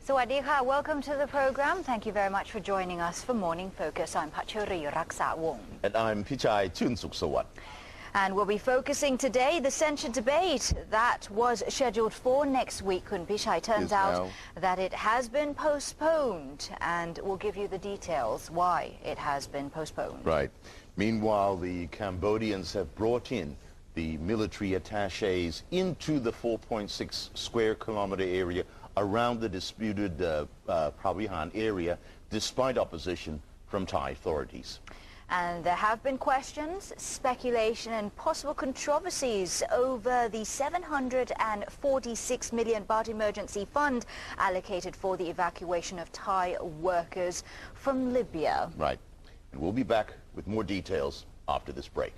Sawadee ka. Welcome to the program. Thank you very much for joining us for Morning Focus. I'm Pachuri Raksawong. And I'm Pichai Chunsuk Sawat. And we'll be focusing today the censure debate that was scheduled for next week. Kun Pichai, turns out that it has been postponed, and we'll give you the details why it has been postponed. Right. Meanwhile, the Cambodians have brought in the military attaches into the 4.6 square kilometer area around the disputed Pravihan area, despite opposition from Thai authorities. And there have been questions, speculation and possible controversies over the 746 million baht emergency fund allocated for the evacuation of Thai workers from Libya. Right. And we'll be back with more details after this break.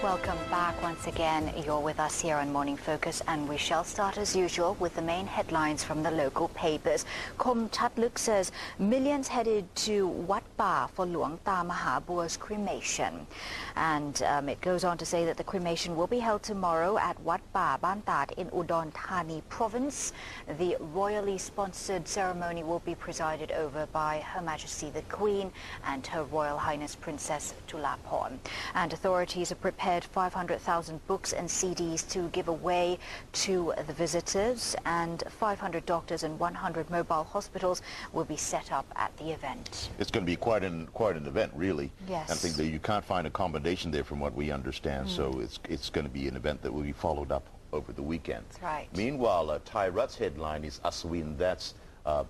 Welcome back once again. You're with us here on Morning Focus, and we shall start as usual with the main headlines from the local papers. Kom Chatluk says millions headed to Wat Paa for Luang Taa Mahabua's cremation. And it goes on to say that the cremation will be held tomorrow at Wat Paa, Bantat in Udon Thani province. The royally sponsored ceremony will be presided over by Her Majesty the Queen and Her Royal Highness Princess Chulapon. And authorities are prepared 500,000 books and CDs to give away to the visitors, and 500 doctors and 100 mobile hospitals will be set up at the event. It's going to be quite an event, really. Yes. I think that you can't find accommodation there from what we understand, so it's going to be an event that will be followed up over the weekend. That's right. Meanwhile, Thai Rat's headline is Aswin, that's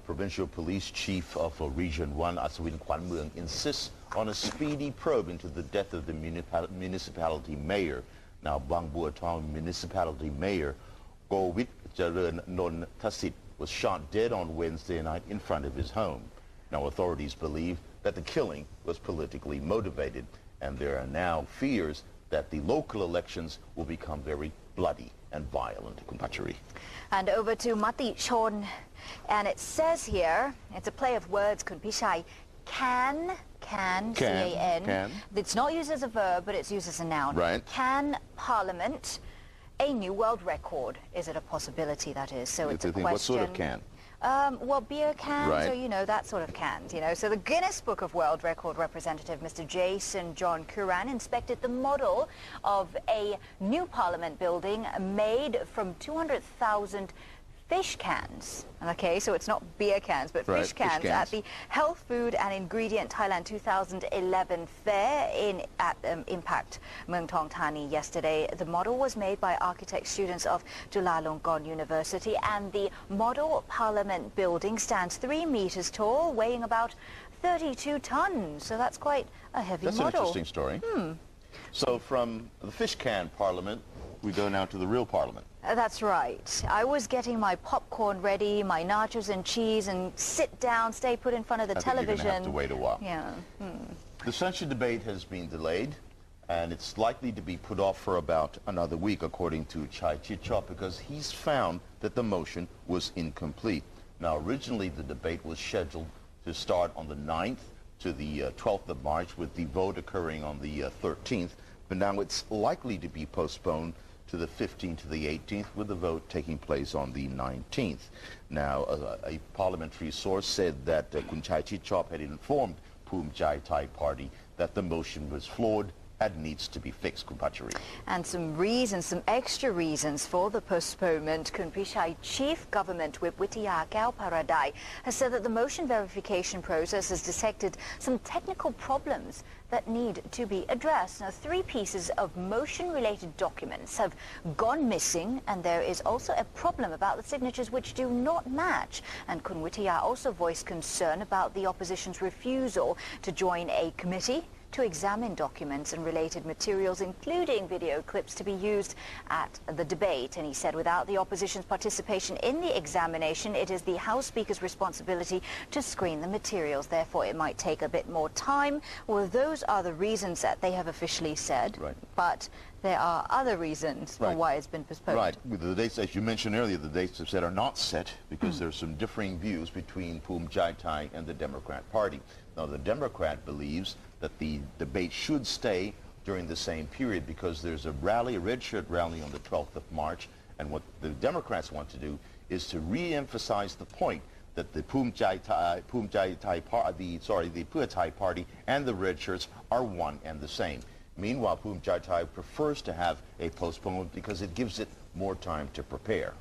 Provincial Police Chief of Region 1, Aswin Kwan Mueang, insists on a speedy probe into the death of the municipality mayor. Now, Bang Bua Thong municipality mayor Govit Jaren Non Tasit was shot dead on Wednesday night in front of his home. Now, authorities believe that the killing was politically motivated, and there are now fears that the local elections will become very bloody and violent. Kumpachari. And over to Matichon, and it says here, it's a play of words, Kun Pichai, can, C-A-N. Can. It's not used as a verb, but it's used as a noun. Right. Can Parliament a new world record? Is it a possibility, that is? So it's a question. What sort of can? Well, beer cans, right, or, that sort of cans, So the Guinness Book of World Record representative, Mr. Jason John Curran, inspected the model of a new Parliament building made from 200,000 fish cans. Okay, so it's not beer cans, but fish cans at the Health, Food and Ingredient Thailand 2011 fair at Impact Muang Thong Thani yesterday. The model was made by architect students of Chulalongkorn University, and the model Parliament building stands 3 meters tall, weighing about 32 tons. So that's quite a heavy model. That's an interesting story. So from the fish can Parliament, we go now to the real Parliament. That's right. I was getting my popcorn ready, my nachos and cheese, and sit down, stay put in front of the television. You're going to have to wait a while. Yeah. The censure debate has been delayed, and it's likely to be put off for about another week, according to Chai Chichop, because he's found that the motion was incomplete. Now, originally the debate was scheduled to start on the 9th to the 12th of March, with the vote occurring on the 13th, but now it's likely to be postponed to the 15th to the 18th, with the vote taking place on the 19th. Now, a parliamentary source said that Kun Chai Chichop had informed Phum Jai Thai Party that the motion was flawed and needs to be fixed. Kumpachari. And some extra reasons for the postponement. Kun Pichai Chief Government Whip Wittiya Kao Paradai has said that the motion verification process has detected some technical problems that need to be addressed. Now, 3 pieces of motion-related documents have gone missing, and there is also a problem about the signatures which do not match. And Kun Wittiya also voiced concern about the opposition's refusal to join a committee to examine documents and related materials, including video clips, to be used at the debate. And he said without the opposition's participation in the examination, it is the House Speaker's responsibility to screen the materials. Therefore, it might take a bit more time. Well, those are the reasons that they have officially said. Right. But there are other reasons for why it's been postponed. Right. With the dates, as you mentioned earlier, the dates have said are not set because there's some differing views between Phum Jai Thai and the Democrat Party. Now, the Democrat believes that the debate should stay during the same period because there's a rally, a red shirt rally on the 12th of March, And what the Democrats want to do is to re-emphasize the point that the Pheu Thai Party and the Red Shirts are one and the same. Meanwhile, Pheu Thai prefers to have a postponement because it gives it more time to prepare.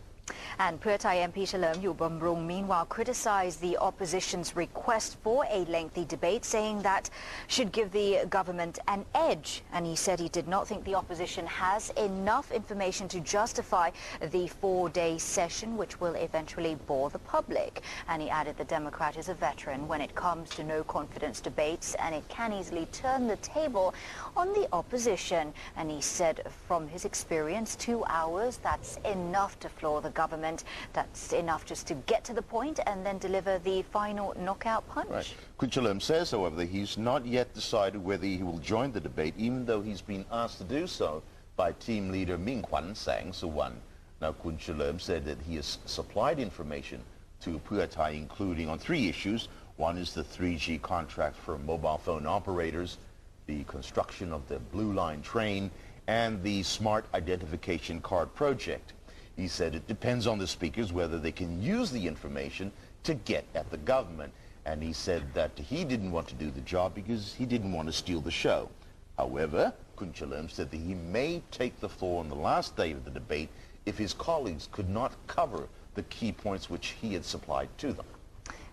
And Pheu Thai MP Chalerm Yubamrung meanwhile criticized the opposition's request for a lengthy debate, saying that should give the government an edge. And he said he did not think the opposition has enough information to justify the 4-day session, which will eventually bore the public. And he added the Democrat is a veteran when it comes to no-confidence debates, and it can easily turn the table on the opposition. And he said from his experience, 2 hours, that's enough to floor the government. That's enough just to get to the point and then deliver the final knockout punch. Right. Kun Chalerm says, however, that he's not yet decided whether he will join the debate, even though he's been asked to do so by team leader Ming Kwan Sang Suwan. Now, Kun Chalerm said that he has supplied information to Pheu Thai, including on 3 issues. One is the 3G contract for mobile phone operators, the construction of the Blue Line train, and the Smart Identification Card project. He said it depends on the speakers whether they can use the information to get at the government. And he said that he didn't want to do the job because he didn't want to steal the show. However, Kun Chalerm said that he may take the floor on the last day of the debate if his colleagues could not cover the key points which he had supplied to them.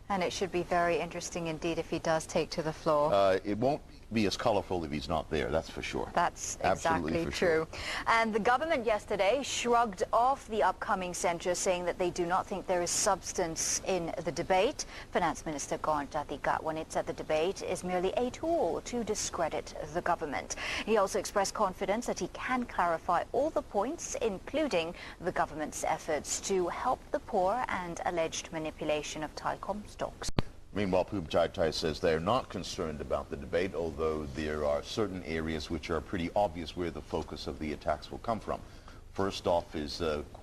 And it should be very interesting indeed if he does take to the floor. It won't be as colorful if he's not there, that's for sure. That's Absolutely exactly for true. sure. And the government yesterday shrugged off the upcoming censure, saying that they do not think there is substance in the debate. Finance Minister Gon Jathigatwanit said the debate is merely a tool to discredit the government. He also expressed confidence that he can clarify all the points, including the government's efforts to help the poor and alleged manipulation of Thai-com stocks. Meanwhile, Pheu Thai says they're not concerned about the debate, although there are certain areas which are pretty obvious where the focus of the attacks will come from. First off is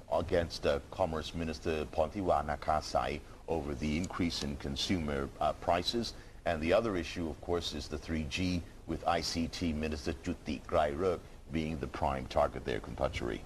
against Commerce Minister Pontiwana Kasai over the increase in consumer prices. And the other issue, of course, is the 3G with ICT Minister Juti Grairuk being the prime target there, Kumpachari.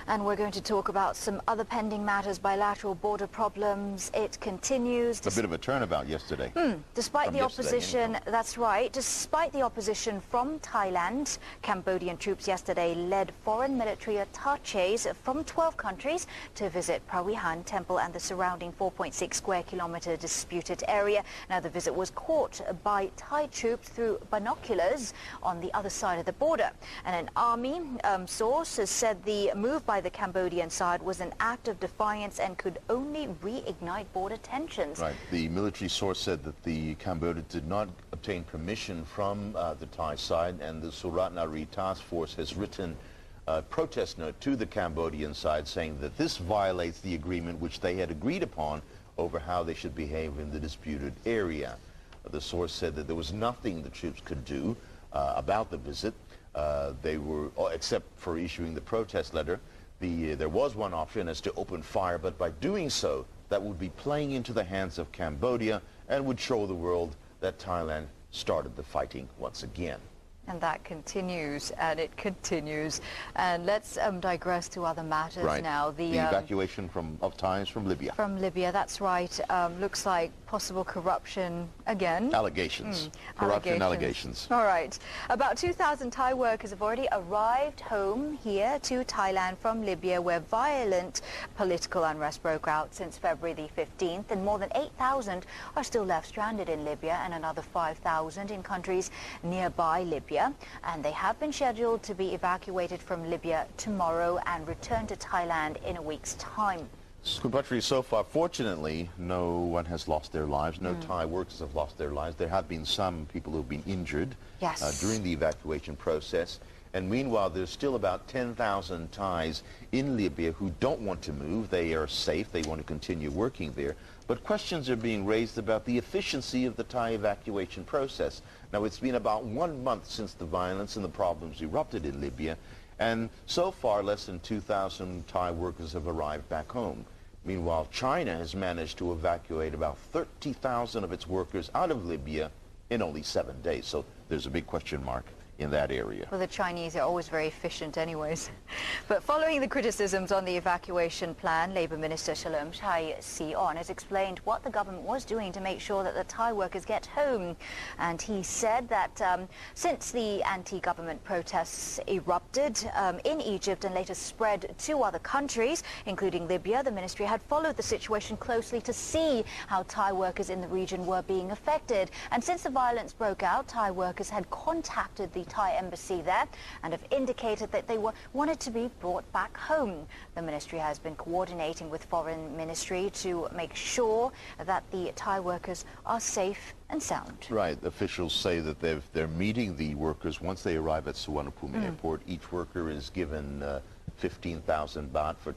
And we're going to talk about some other pending matters, bilateral border problems. It continues. It's a bit of a turnabout yesterday. Despite the opposition, that's right, despite the opposition from Thailand, Cambodian troops yesterday led foreign military attaches from 12 countries to visit Pravihan Temple and the surrounding 4.6 square kilometer disputed area. Now, the visit was caught by Thai troops through binoculars on the other side of the border. And an army source has said the move by the Cambodian side was an act of defiance and could only reignite border tensions. Right. The military source said that the Cambodia did not obtain permission from the Thai side, and the Suratnari task force has written a protest note to the Cambodian side saying that this violates the agreement which they had agreed upon over how they should behave in the disputed area. The source said that there was nothing the troops could do about the visit. They were, except for issuing the protest letter, there was one option as to open fire, but by doing so, that would be playing into the hands of Cambodia and would show the world that Thailand started the fighting once again. And that continues, and it continues. And let's digress to other matters now. The evacuation of Thais from Libya. From Libya, that's right. Looks like possible corruption again. Allegations. Corruption allegations. All right. About 2,000 Thai workers have already arrived home here to Thailand from Libya, where violent political unrest broke out since February the 15th. And more than 8,000 are still left stranded in Libya, and another 5,000 in countries nearby Libya. And they have been scheduled to be evacuated from Libya tomorrow and return to Thailand in a week's time. Kumpachari, so far, fortunately, no one has lost their lives. No Thai workers have lost their lives. There have been some people who have been injured during the evacuation process. And meanwhile, there's still about 10,000 Thais in Libya who don't want to move. They are safe. They want to continue working there. But questions are being raised about the efficiency of the Thai evacuation process. Now, it's been about 1 month since the violence and the problems erupted in Libya. And so far, less than 2,000 Thai workers have arrived back home. Meanwhile, China has managed to evacuate about 30,000 of its workers out of Libya in only 7 days. So there's a big question mark in that area. Well, the Chinese are always very efficient anyways. But following the criticisms on the evacuation plan, Labour Minister Shalom Chai Si-on has explained what the government was doing to make sure that the Thai workers get home. And he said that since the anti-government protests erupted in Egypt and later spread to other countries, including Libya, the ministry had followed the situation closely to see how Thai workers in the region were being affected. And since the violence broke out, Thai workers had contacted the Thai embassy there and have indicated that they wanted to be brought back home. The ministry has been coordinating with Foreign Ministry to make sure that the Thai workers are safe and sound. Right. Officials say that they're meeting the workers once they arrive at Suvarnabhumi Airport. Each worker is given 15,000 baht for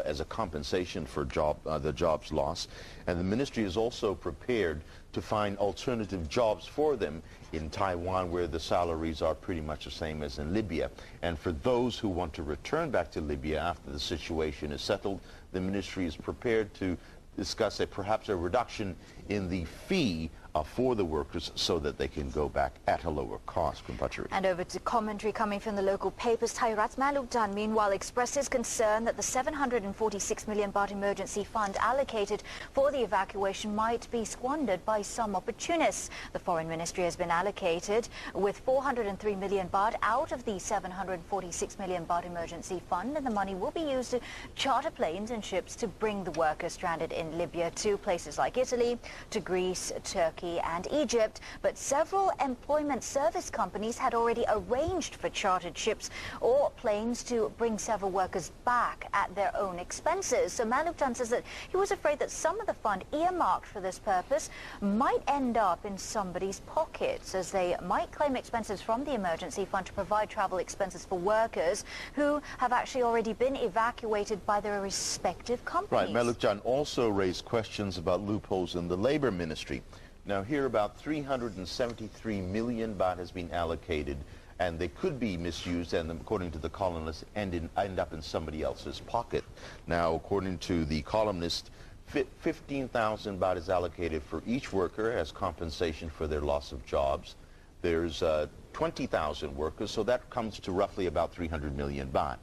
as a compensation for the jobs lost. And the ministry is also prepared to find alternative jobs for them in Taiwan, where the salaries are pretty much the same as in Libya. And for those who want to return back to Libya after the situation is settled, the ministry is prepared to discuss perhaps a reduction in the fee for the workers so that they can go back at a lower cost. And over to commentary coming from the local papers. Thai Rat's Maluk Jan meanwhile expressed his concern that the 746 million baht emergency fund allocated for the evacuation might be squandered by some opportunists. The Foreign Ministry has been allocated with 403 million baht out of the 746 million baht emergency fund, and the money will be used to charter planes and ships to bring the workers stranded in Libya to places like Italy, to Greece, Turkey and Egypt. But several employment service companies had already arranged for chartered ships or planes to bring several workers back at their own expenses. So Maluk Chan says that he was afraid that some of the fund earmarked for this purpose might end up in somebody's pockets, as they might claim expenses from the emergency fund to provide travel expenses for workers who have actually already been evacuated by their respective companies. Right. Maluk Chan also raised questions about loopholes in the Labour Ministry. Now here about 373 million baht has been allocated, and they could be misused and, according to the columnist, end up in somebody else's pocket. Now, according to the columnist, 15,000 baht is allocated for each worker as compensation for their loss of jobs. There's 20,000 workers, so that comes to roughly about 300 million baht.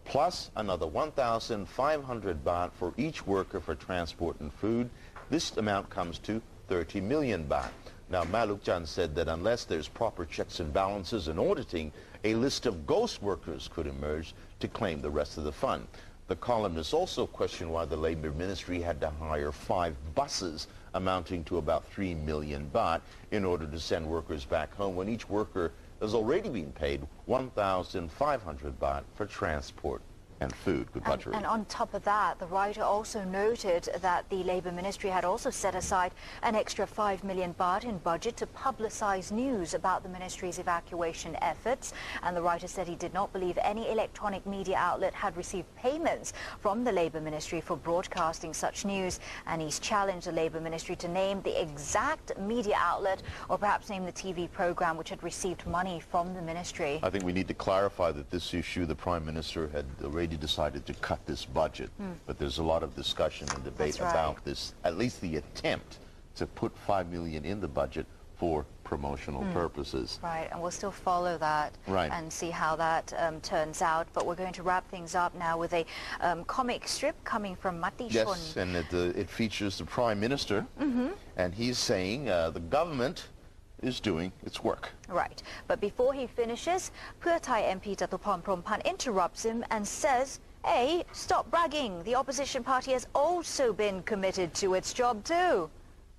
Plus another 1,500 baht for each worker for transport and food. This amount comes to 30 million baht. Now, Maluk Chan said that unless there's proper checks and balances and auditing, a list of ghost workers could emerge to claim the rest of the fund. The columnist also questioned why the Labour Ministry had to hire 5 buses amounting to about 3 million baht in order to send workers back home when each worker has already been paid 1,500 baht for transport and food. And on top of that, the writer also noted that the Labour Ministry had also set aside an extra 5 million baht in budget to publicise news about the ministry's evacuation efforts. And the writer said he did not believe any electronic media outlet had received payments from the Labour Ministry for broadcasting such news. And he's challenged the Labour Ministry to name the exact media outlet, or perhaps name the TV programme which had received money from the ministry. I think we need to clarify that this issue, the Prime Minister had already decided to cut this budget, but there's a lot of discussion and debate about this, at least the attempt to put 5 million in the budget for promotional purposes. Right, and we'll still follow that and see how that turns out. But we're going to wrap things up now with a comic strip coming from Matichon. Yes, and it features the Prime Minister, and he's saying the government is doing its work. Right, but before he finishes, Pheu Thai MP Jatuporn Prompan interrupts him and says, "Hey, stop bragging. The opposition party has also been committed to its job too."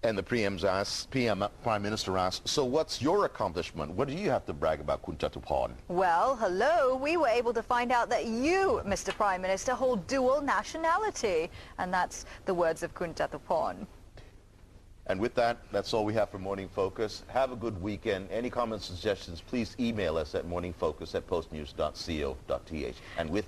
And the Prime Minister asks, so what's your accomplishment? What do you have to brag about, Kun Jatuporn? Well, hello, we were able to find out that you, Mr. Prime Minister, hold dual nationality. And that's the words of Kun Jatuporn. And with that, that's all we have for Morning Focus. Have a good weekend. Any comments, suggestions, please email us at morningfocus@postnews.co.th. And with that,